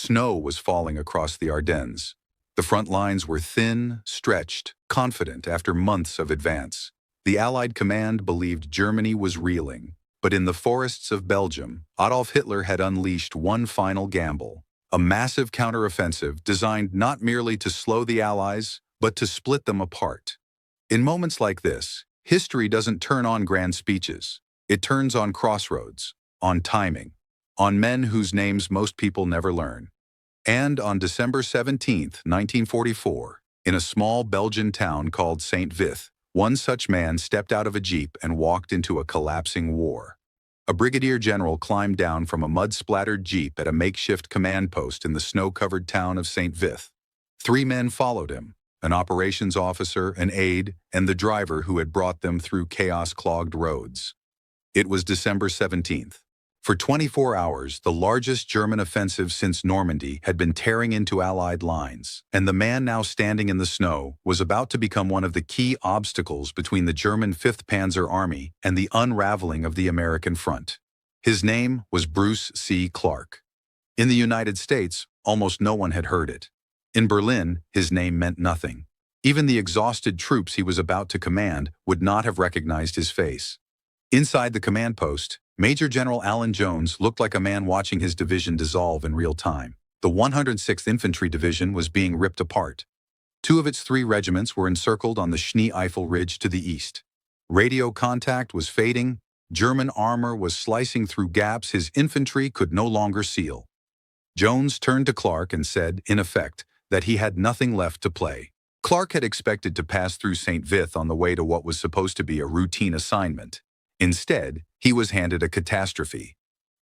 Snow was falling across the Ardennes. The front lines were thin, stretched, confident after months of advance. The Allied command believed Germany was reeling, but in the forests of Belgium, Adolf Hitler had unleashed one final gamble, a massive counteroffensive designed not merely to slow the Allies, but to split them apart. In moments like this, history doesn't turn on grand speeches. It turns on crossroads, on timing, on men whose names most people never learn. And on December 17, 1944, in a small Belgian town called St. Vith, one such man stepped out of a jeep and walked into a collapsing war. A brigadier general climbed down from a mud-splattered jeep at a makeshift command post in the snow-covered town of St. Vith. 3 men followed him, an operations officer, an aide, and the driver who had brought them through chaos-clogged roads. It was December 17th. For 24 hours, the largest German offensive since Normandy had been tearing into Allied lines, and the man now standing in the snow was about to become one of the key obstacles between the German 5th Panzer Army and the unraveling of the American front. His name was Bruce C. Clark. In the United States, almost no one had heard it. In Berlin, his name meant nothing. Even the exhausted troops he was about to command would not have recognized his face. Inside the command post, Major General Alan Jones looked like a man watching his division dissolve in real time. The 106th Infantry Division was being ripped apart. 2 of its 3 regiments were encircled on the Schnee-Eifel Ridge to the east. Radio contact was fading. German armor was slicing through gaps his infantry could no longer seal. Jones turned to Clark and said, in effect, that he had nothing left to play. Clark had expected to pass through St. Vith on the way to what was supposed to be a routine assignment. Instead, he was handed a catastrophe.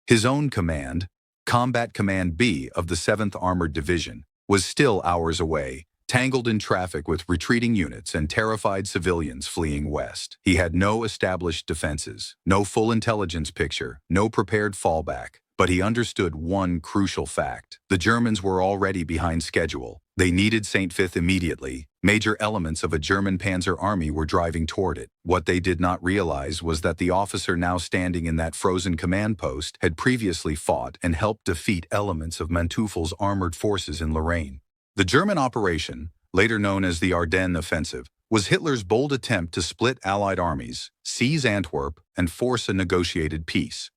His own command, Combat Command B of the 7th Armored Division, was still hours away, tangled in traffic with retreating units and terrified civilians fleeing west. He had no established defenses, no full intelligence picture, no prepared fallback. But he understood one crucial fact. The Germans were already behind schedule. They needed St. Vith immediately. Major elements of a German Panzer army were driving toward it. What they did not realize was that the officer now standing in that frozen command post had previously fought and helped defeat elements of Manteuffel's armored forces in Lorraine. The German operation, later known as the Ardennes Offensive, was Hitler's bold attempt to split Allied armies, seize Antwerp, and force a negotiated peace.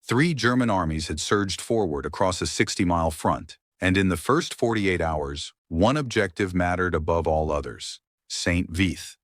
3 German armies had surged forward across a 60-mile front, and in the first 48 hours, one objective mattered above all others: St. Vith.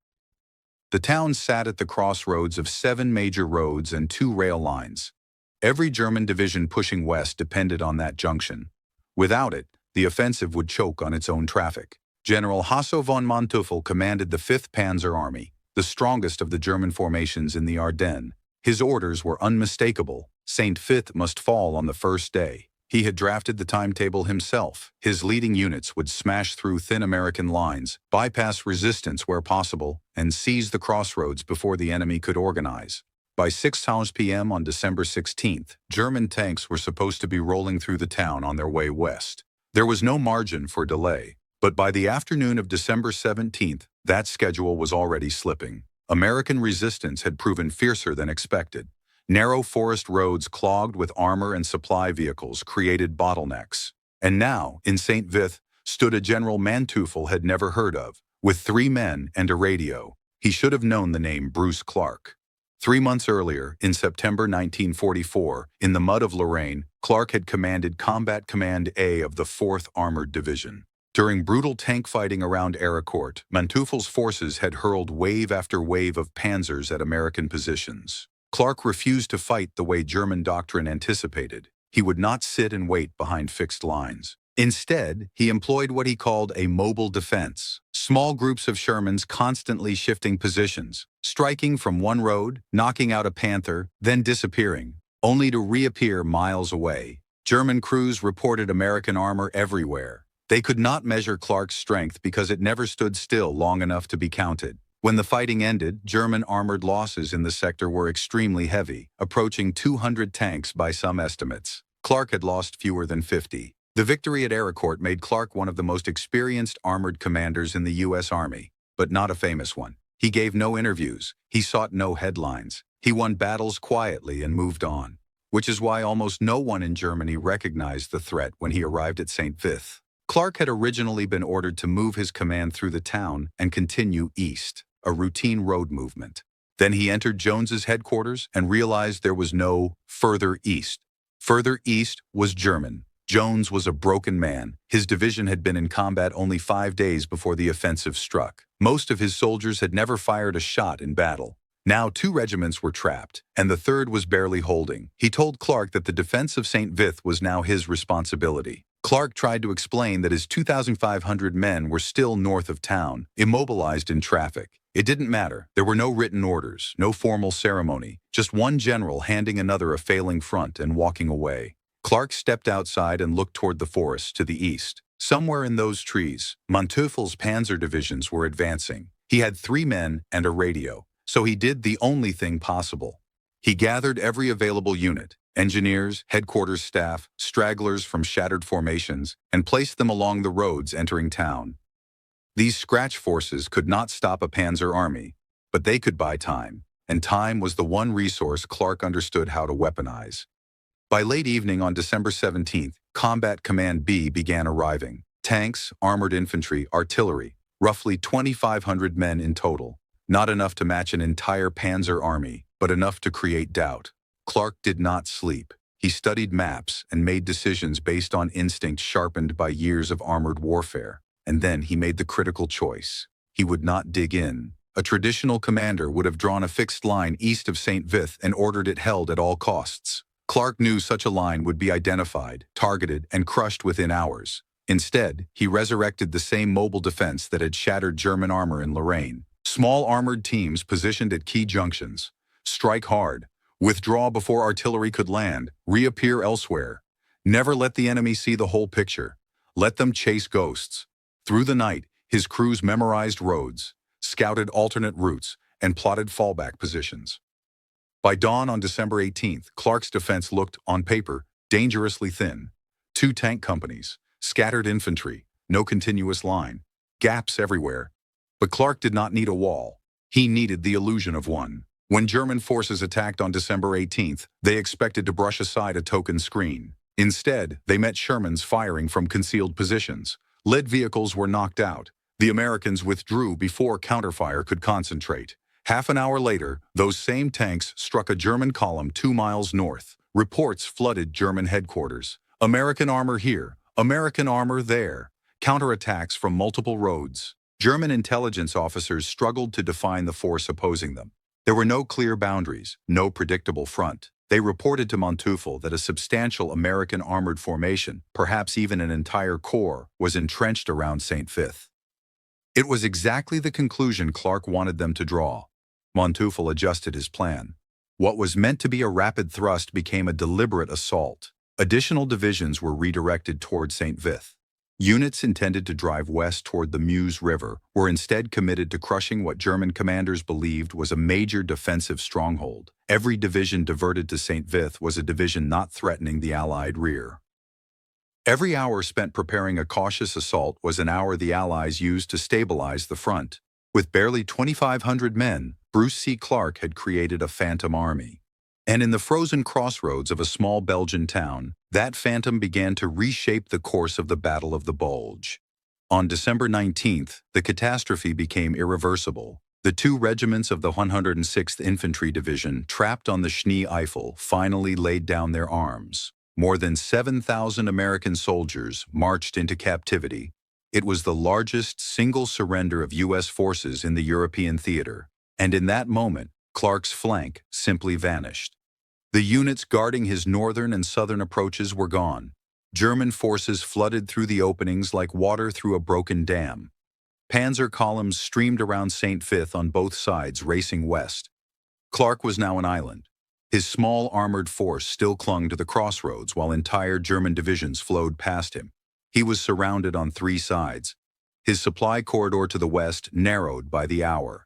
The town sat at the crossroads of 7 major roads and 2 rail lines. Every German division pushing west depended on that junction. Without it, the offensive would choke on its own traffic. General Hasso von Manteuffel commanded the 5th Panzer Army, the strongest of the German formations in the Ardennes. His orders were unmistakable. St. Vith must fall on the first day. He had drafted the timetable himself. His leading units would smash through thin American lines, bypass resistance where possible, and seize the crossroads before the enemy could organize. By 6 p.m. on December 16th, German tanks were supposed to be rolling through the town on their way west. There was no margin for delay, but by the afternoon of December 17th, that schedule was already slipping. American resistance had proven fiercer than expected. Narrow forest roads clogged with armor and supply vehicles created bottlenecks. And now, in St. Vith, stood a General Manteuffel had never heard of, with 3 men and a radio. He should have known the name Bruce Clark. 3 months earlier, in September 1944, in the mud of Lorraine, Clark had commanded Combat Command A of the 4th Armored Division. During brutal tank fighting around Ardennes, Manteuffel's forces had hurled wave after wave of panzers at American positions. Clark refused to fight the way German doctrine anticipated. He would not sit and wait behind fixed lines. Instead, he employed what he called a mobile defense. Small groups of Shermans constantly shifting positions, striking from one road, knocking out a Panther, then disappearing, only to reappear miles away. German crews reported American armor everywhere. They could not measure Clark's strength because it never stood still long enough to be counted. When the fighting ended, German armored losses in the sector were extremely heavy, approaching 200 tanks by some estimates. Clark had lost fewer than 50. The victory at Ardennes made Clark one of the most experienced armored commanders in the U.S. Army, but not a famous one. He gave no interviews. He sought no headlines. He won battles quietly and moved on. which is why almost no one in Germany recognized the threat when he arrived at St. Vith. Clark had originally been ordered to move his command through the town and continue east, a routine road movement. Then he entered Jones's headquarters and realized there was no further east. Further east was German. Jones was a broken man. His division had been in combat only 5 days before the offensive struck. Most of his soldiers had never fired a shot in battle. Now 2 regiments were trapped, and the 3rd was barely holding. He told Clark that the defense of St. Vith was now his responsibility. Clark tried to explain that his 2,500 men were still north of town, immobilized in traffic. It didn't matter. There were no written orders, no formal ceremony, just one general handing another a failing front and walking away. Clark stepped outside and looked toward the forest to the east. Somewhere in those trees, Manteuffel's Panzer divisions were advancing. He had 3 men and a radio, so he did the only thing possible. He gathered every available unit, engineers, headquarters staff, stragglers from shattered formations, and placed them along the roads entering town. These scratch forces could not stop a Panzer army, but they could buy time, and time was the one resource Clark understood how to weaponize. By late evening on December 17th, Combat Command B began arriving. Tanks, armored infantry, artillery, roughly 2,500 men in total. Not enough to match an entire Panzer army, but enough to create doubt. Clark did not sleep. He studied maps and made decisions based on instinct sharpened by years of armored warfare. And then he made the critical choice. He would not dig in. A traditional commander would have drawn a fixed line east of St. Vith and ordered it held at all costs. Clark knew such a line would be identified, targeted, and crushed within hours. Instead, he resurrected the same mobile defense that had shattered German armor in Lorraine. Small armored teams positioned at key junctions. Strike hard. Withdraw before artillery could land. Reappear elsewhere. Never let the enemy see the whole picture. Let them chase ghosts. Through the night, his crews memorized roads, scouted alternate routes, and plotted fallback positions. By dawn on December 18th, Clark's defense looked, on paper, dangerously thin. 2 tank companies, scattered infantry, no continuous line, gaps everywhere. But Clark did not need a wall. He needed the illusion of one. When German forces attacked on December 18th, they expected to brush aside a token screen. Instead, they met Sherman's firing from concealed positions. Lead vehicles were knocked out. The Americans withdrew before counterfire could concentrate. Half an hour later, those same tanks struck a German column 2 miles north. Reports flooded German headquarters. American armor here, American armor there. Counterattacks from multiple roads. German intelligence officers struggled to define the force opposing them. There were no clear boundaries, no predictable front. They reported to Manteuffel that a substantial American armored formation, perhaps even an entire corps, was entrenched around St. Vith. It was exactly the conclusion Clark wanted them to draw. Manteuffel adjusted his plan. What was meant to be a rapid thrust became a deliberate assault. Additional divisions were redirected toward St. Vith. Units intended to drive west toward the Meuse River were instead committed to crushing what German commanders believed was a major defensive stronghold. Every division diverted to St. Vith was a division not threatening the Allied rear. Every hour spent preparing a cautious assault was an hour the Allies used to stabilize the front. With barely 2,500 men, Bruce C. Clark had created a phantom army. And in the frozen crossroads of a small Belgian town, that phantom began to reshape the course of the Battle of the Bulge. On December 19th, the catastrophe became irreversible. The 2 regiments of the 106th Infantry Division, trapped on the Schnee Eifel, finally laid down their arms. More than 7,000 American soldiers marched into captivity. It was the largest single surrender of U.S. forces in the European theater. And in that moment, Clark's flank simply vanished. The units guarding his northern and southern approaches were gone. German forces flooded through the openings like water through a broken dam. Panzer columns streamed around St. Vith on both sides, racing west. Clark was now an island. His small armored force still clung to the crossroads while entire German divisions flowed past him. He was surrounded on 3 sides. His supply corridor to the west narrowed by the hour.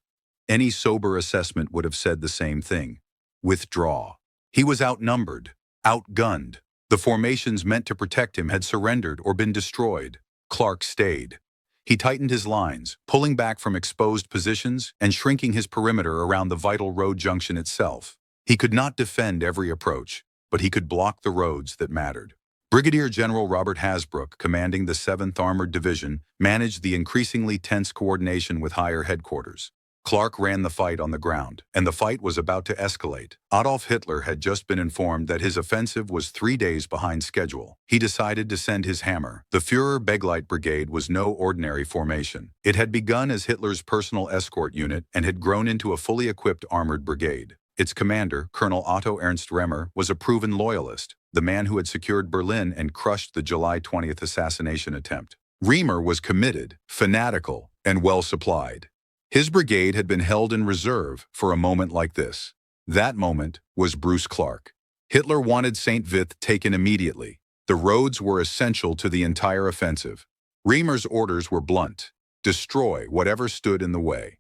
Any sober assessment would have said the same thing. Withdraw. He was outnumbered, outgunned. The formations meant to protect him had surrendered or been destroyed. Clark stayed. He tightened his lines, pulling back from exposed positions and shrinking his perimeter around the vital road junction itself. He could not defend every approach. but he could block the roads that mattered. Brigadier General Robert Hasbrouck, commanding the 7th Armored Division, managed the increasingly tense coordination with higher headquarters. Clark ran the fight on the ground, and the fight was about to escalate. Adolf Hitler had just been informed that his offensive was 3 days behind schedule. He decided to send his hammer. The Führer-Begleit Brigade was no ordinary formation. It had begun as Hitler's personal escort unit and had grown into a fully equipped armored brigade. Its commander, Colonel Otto Ernst Remmer, was a proven loyalist, the man who had secured Berlin and crushed the July 20th assassination attempt. Remmer was committed, fanatical, and well-supplied. His brigade had been held in reserve for a moment like this. That moment was Bruce Clark. Hitler wanted St. Vith taken immediately. The roads were essential to the entire offensive. Remmer's orders were blunt: destroy whatever stood in the way.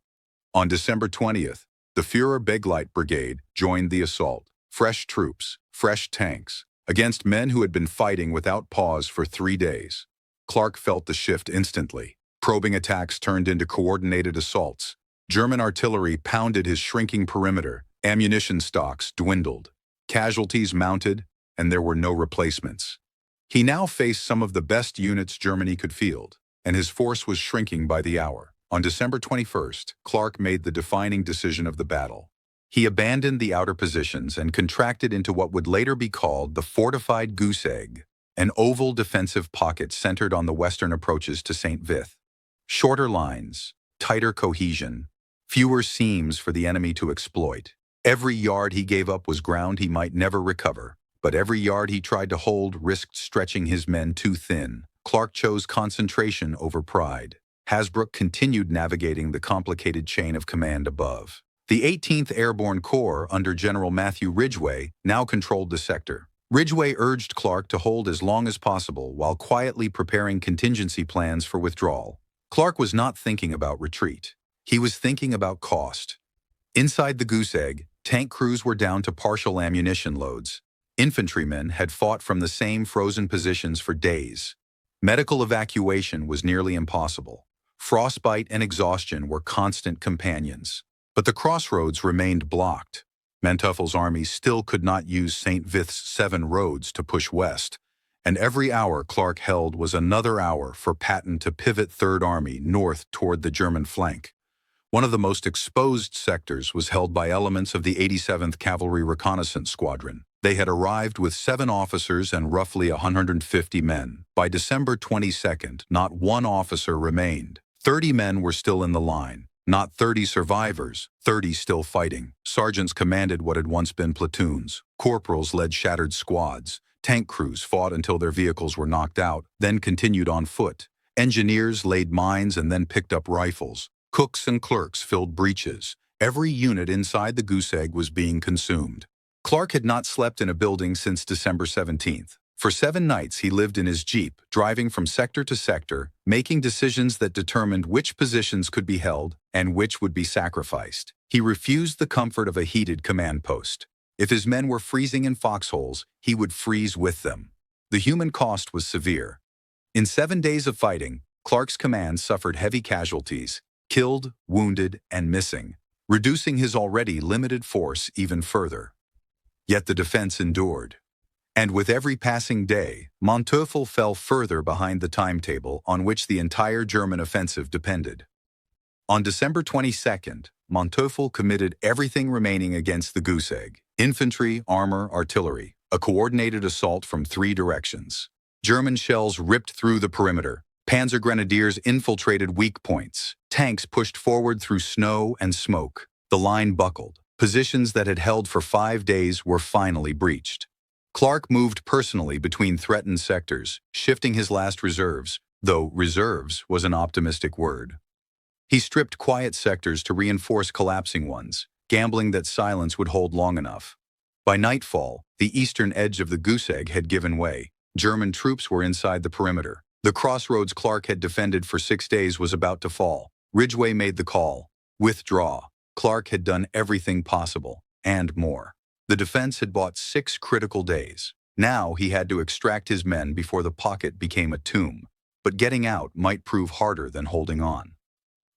On December 20th, the Führer-Begleit Brigade joined the assault. Fresh troops, fresh tanks, against men who had been fighting without pause for 3 days. Clark felt the shift instantly. Probing attacks turned into coordinated assaults. German artillery pounded his shrinking perimeter. Ammunition stocks dwindled. Casualties mounted, and there were no replacements. He now faced some of the best units Germany could field, and his force was shrinking by the hour. On December 21st, Clark made the defining decision of the battle. He abandoned the outer positions and contracted into what would later be called the fortified goose egg, an oval defensive pocket centered on the western approaches to St. Vith. Shorter lines, tighter cohesion, fewer seams for the enemy to exploit. Every yard he gave up was ground he might never recover, but every yard he tried to hold risked stretching his men too thin. Clark chose concentration over pride. Hasbrouck continued navigating the complicated chain of command above. The 18th Airborne Corps under General Matthew Ridgway now controlled the sector. Ridgway urged Clark to hold as long as possible while quietly preparing contingency plans for withdrawal. Clark was not thinking about retreat. He was thinking about cost. Inside the goose egg, tank crews were down to partial ammunition loads. Infantrymen had fought from the same frozen positions for days. Medical evacuation was nearly impossible. Frostbite and exhaustion were constant companions. But the crossroads remained blocked. Manteuffels' army still could not use St. Vith's 7 roads to push west, and every hour Clark held was another hour for Patton to pivot 3rd Army north toward the German flank. One of the most exposed sectors was held by elements of the 87th Cavalry Reconnaissance Squadron. They had arrived with 7 officers and roughly 150 men. By December 22nd, not one officer remained. 30 men were still in the line. Not 30 survivors, 30 still fighting. Sergeants commanded what had once been platoons. Corporals led shattered squads. Tank crews fought until their vehicles were knocked out, then continued on foot. Engineers laid mines and then picked up rifles. Cooks and clerks filled breaches. Every unit inside the goose egg was being consumed. Clark had not slept in a building since December 17th. For 7 nights he lived in his jeep, driving from sector to sector, making decisions that determined which positions could be held and which would be sacrificed. He refused the comfort of a heated command post. If his men were freezing in foxholes, he would freeze with them. The human cost was severe. In 7 days of fighting, Clark's command suffered heavy casualties, killed, wounded, and missing, reducing his already limited force even further. Yet the defense endured. And with every passing day, Manteuffel fell further behind the timetable on which the entire German offensive depended. On December 22nd, Manteuffel committed everything remaining against the goose egg: infantry, armor, artillery, a coordinated assault from 3 directions. German shells ripped through the perimeter. Panzer grenadiers infiltrated weak points. Tanks pushed forward through snow and smoke. The line buckled. Positions that had held for 5 days were finally breached. Clark moved personally between threatened sectors, shifting his last reserves, though reserves was an optimistic word. He stripped quiet sectors to reinforce collapsing ones, gambling that silence would hold long enough. By nightfall, the eastern edge of the goose egg had given way. German troops were inside the perimeter. The crossroads Clark had defended for 6 days was about to fall. Ridgway made the call: withdraw. Clark had done everything possible, and more. The defense had bought 6 critical days. Now he had to extract his men before the pocket became a tomb. But getting out might prove harder than holding on.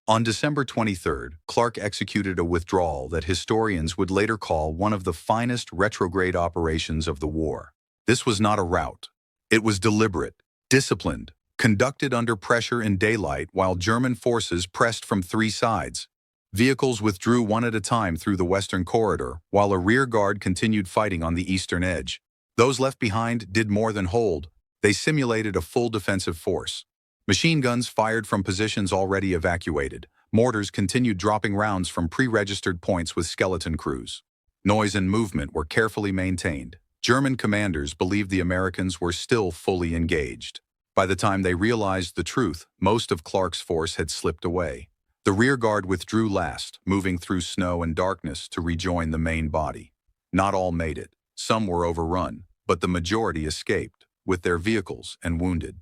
On December 23rd, Clark executed a withdrawal that historians would later call one of the finest retrograde operations of the war. This was not a rout. It was deliberate, disciplined, conducted under pressure in daylight while German forces pressed from three sides. Vehicles withdrew one at a time through the western corridor, while a rear guard continued fighting on the eastern edge. Those left behind did more than hold. They simulated a full defensive force. Machine guns fired from positions already evacuated. Mortars continued dropping rounds from pre-registered points with skeleton crews. Noise and movement were carefully maintained. German commanders believed the Americans were still fully engaged. By the time they realized the truth, most of Clark's force had slipped away. The rear guard withdrew last, moving through snow and darkness to rejoin the main body. Not all made it. Some were overrun, but the majority escaped, with their vehicles and wounded.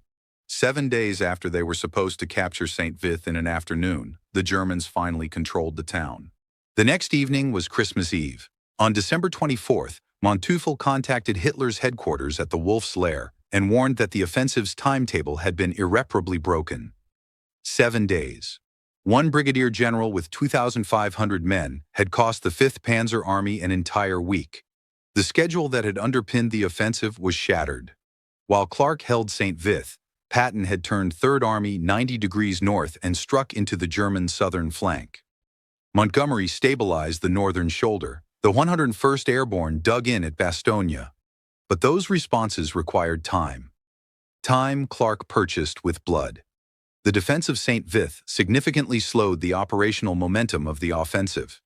7 days after they were supposed to capture St. Vith in an afternoon, the Germans finally controlled the town. The next evening was Christmas Eve. On December 24th, Manteuffel contacted Hitler's headquarters at the Wolf's Lair and warned that the offensive's timetable had been irreparably broken. 7 days. One brigadier general with 2,500 men had cost the 5th Panzer Army an entire week. The schedule that had underpinned the offensive was shattered. While Clark held St. Vith, Patton had turned 3rd Army 90 degrees north and struck into the German southern flank. Montgomery stabilized the northern shoulder. The 101st Airborne dug in at Bastogne. But those responses required time. Time Clark purchased with blood. The defense of St. Vith significantly slowed the operational momentum of the offensive.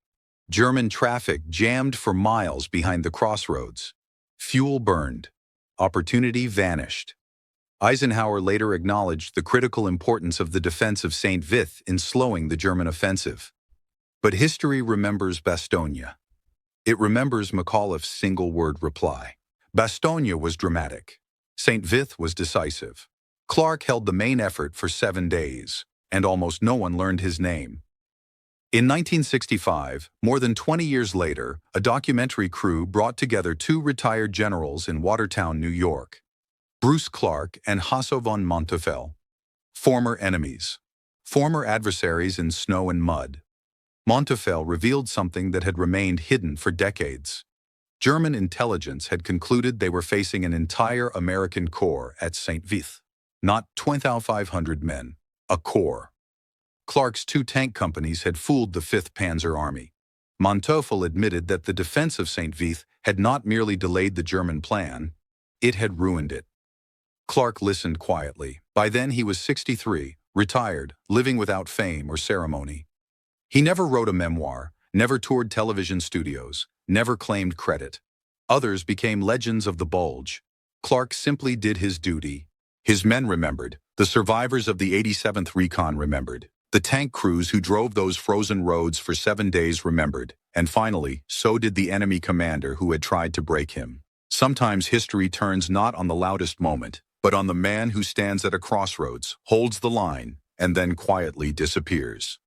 German traffic jammed for miles behind the crossroads. Fuel burned. Opportunity vanished. Eisenhower later acknowledged the critical importance of the defense of St. Vith in slowing the German offensive. But history remembers Bastogne. It remembers McAuliffe's single-word reply. Bastogne was dramatic. St. Vith was decisive. Clark held the main effort for 7 days, and almost no one learned his name. In 1965, more than 20 years later, a documentary crew brought together two retired generals in Watertown, New York. Bruce Clark and Hasso von Manteuffel. Former enemies. Former adversaries in snow and mud. Manteuffel revealed something that had remained hidden for decades. German intelligence had concluded they were facing an entire American corps at St. Vith. Not 2,500 men, a corps. Clark's two tank companies had fooled the 5th Panzer Army. Manteuffel admitted that the defense of St. Vith had not merely delayed the German plan, it had ruined it. Clark listened quietly. By then he was 63, retired, living without fame or ceremony. He never wrote a memoir, never toured television studios, never claimed credit. Others became legends of the Bulge. Clark simply did his duty. His men remembered. The survivors of the 87th Recon remembered. The tank crews who drove those frozen roads for 7 days remembered. And finally, so did the enemy commander who had tried to break him. Sometimes history turns not on the loudest moment, but on the man who stands at a crossroads, holds the line, and then quietly disappears.